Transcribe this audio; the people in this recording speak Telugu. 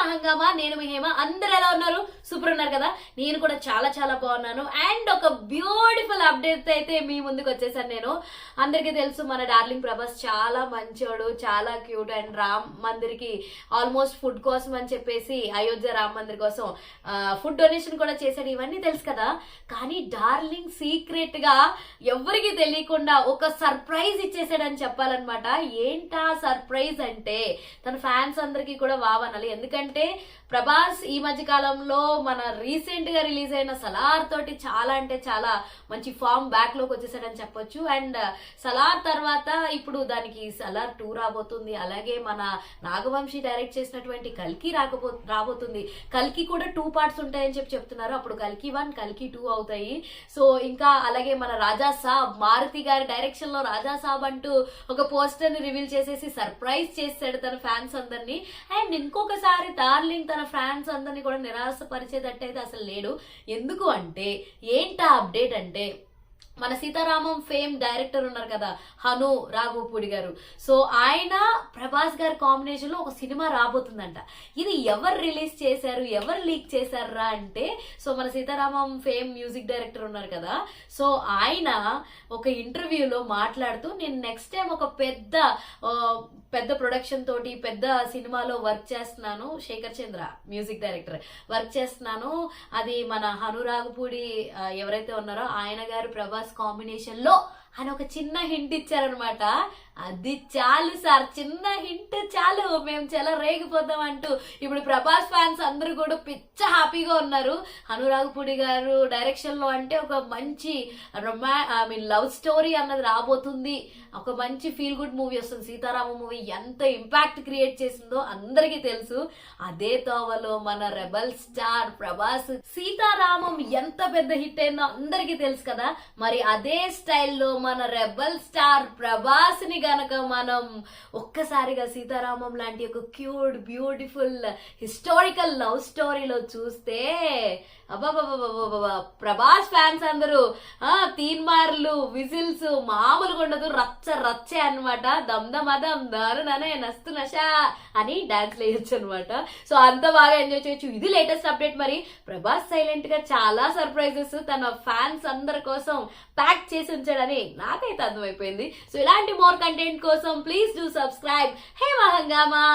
మా హంగామా, నేను మీ హేమ. అందరు ఎలా ఉన్నారు? సూపర్ ఉన్నారు కదా? నేను కూడా చాలా చాలా బాగున్నాను. అండ్ ఒక బ్యూటిఫుల్ అప్డేట్ అయితే మీ ముందుకు వచ్చేసాను నేను. అందరికీ తెలుసు మన డార్లింగ్ ప్రభాస్ చాలా మంచోడు, చాలా క్యూట్. అండ్ రామ్ మందిర్ కి ఆల్మోస్ట్ ఫుడ్ కోసం అని చెప్పేసి అయోధ్య రామ్ మందిర్ కోసం ఫుడ్ డొనేషన్ కూడా చేశాడు. ఇవన్నీ తెలుసు కదా. కానీ డార్లింగ్ సీక్రెట్ గా ఎవరికి తెలియకుండా ఒక సర్ప్రైజ్ ఇచ్చేసాడని చెప్పాలన్నమాట. ఏంటా సర్ప్రైజ్ అంటే తన ఫ్యాన్స్ అందరికీ కూడా వావనాలి. ఎందుకంటే ప్రభాస్ ఈ మధ్య కాలంలో మన రీసెంట్ గా రిలీజ్ అయిన సలార్ తోటి చాలా అంటే చాలా మంచి ఫామ్ బ్యాక్ లోకి వచ్చేసాడని చెప్పొచ్చు. అండ్ సలార్ తర్వాత ఇప్పుడు దానికి సలార్ 2 రాబోతుంది. అలాగే మన నాగవంశీ డైరెక్ట్ చేసినటువంటి కల్కి రాబోతుంది. కల్కి కూడా 2 పార్ట్స్ ఉంటాయని చెప్తున్నారు. అప్పుడు కల్కి 1 కల్కి 2 అవుతాయి. సో ఇంకా అలాగే మన రాజా సాబ్ మారుతి గారి డైరెక్షన్ లో రాజా సాబ్ అంటూ ఒక పోస్టర్ ని రివీల్ చేసేసి సర్ప్రైజ్ చేశాడు తన ఫ్యాన్స్ అందరినీ. అండ్ ఇంకొకసారి డార్లింగ్ తన ఫ్యాన్స్ అందరినీ కూడా నిరాశపరిచేటట్టయితే అసలు లేడు. ఎందుకు అంటే ఏంటా అప్డేట్ అంటే మన సీతారామం ఫేమ్ డైరెక్టర్ ఉన్నారు కదా హను రాఘవపూడి గారు. సో ఆయన ప్రభాస్ గారి కాంబినేషన్ లో ఒక సినిమా రాబోతుందంట. ఇది ఎవరు రిలీజ్ చేశారు, ఎవరు లీక్ చేశారా అంటే సో మన సీతారామం ఫేమ్ మ్యూజిక్ డైరెక్టర్ ఉన్నారు కదా. సో ఆయన ఒక ఇంటర్వ్యూలో మాట్లాడుతూ నేను నెక్స్ట్ టైం ఒక పెద్ద ప్రొడక్షన్ తోటి పెద్ద సినిమాలో వర్క్ చేస్తున్నాను, శేఖర్ చంద్ర మ్యూజిక్ డైరెక్టర్ వర్క్ చేస్తున్నాను. అది మన హను రాఘపూడి ఎవరైతే ఉన్నారో ఆయన గారు ప్రభాస్ కాంబినేషన్ లో అని ఒక చిన్న హింట్ ఇచ్చారనమాట. అది చాలు సార్, చిన్న హింట్ చాలు, మేము చాలా రేగిపోతాం అంటూ ఇప్పుడు ప్రభాస్ ఫ్యాన్స్ అందరూ కూడా పిచ్చ హ్యాపీగా ఉన్నారు. అనురాగపూడి గారు డైరెక్షన్ లో అంటే ఒక మంచి లవ్ స్టోరీ అన్నది రాబోతుంది. ఒక మంచి ఫీల్ గుడ్ మూవీ వస్తుంది. సీతారామ మూవీ ఎంత ఇంపాక్ట్ క్రియేట్ చేసిందో అందరికీ తెలుసు. అదే తోవలో మన రెబల్ స్టార్ ప్రభాస్ సీతారామం ఎంత పెద్ద హిట్ అయిందో అందరికీ తెలుసు కదా. మరి అదే స్టైల్లో మన రెబల్ స్టార్ ప్రభాస్ ని గనక మనం ఒక్కసారిగా సీతారామం లాంటి ఒక క్యూట్ బ్యూటిఫుల్ హిస్టారికల్ లవ్ స్టోరీలో చూస్తే ప్రభాస్ ఫ్యాన్స్ అందరూ తీన్మార్లు విజిల్స్ మామూలుగా ఉండదు, రచ్చే అనమాట. దమ్దమదం దారుననే నస్తు నషా అని డాన్స్ వేయొచ్చు అనమాట. సో అంత బాగా ఎంజాయ్ చేయొచ్చు. ఇది లేటెస్ట్ అప్డేట్. మరి ప్రభాస్ సైలెంట్ గా చాలా సర్ప్రైజెస్ తన ఫ్యాన్స్ అందరి కోసం ప్యాక్ చేసి ఉంచాడని నాకైతే అర్థమైపోయింది. సో ఇలాంటి మోర్ కంటెంట్ కోసం ప్లీజ్ డూ సబ్స్క్రైబ్ హేమ హంగామా.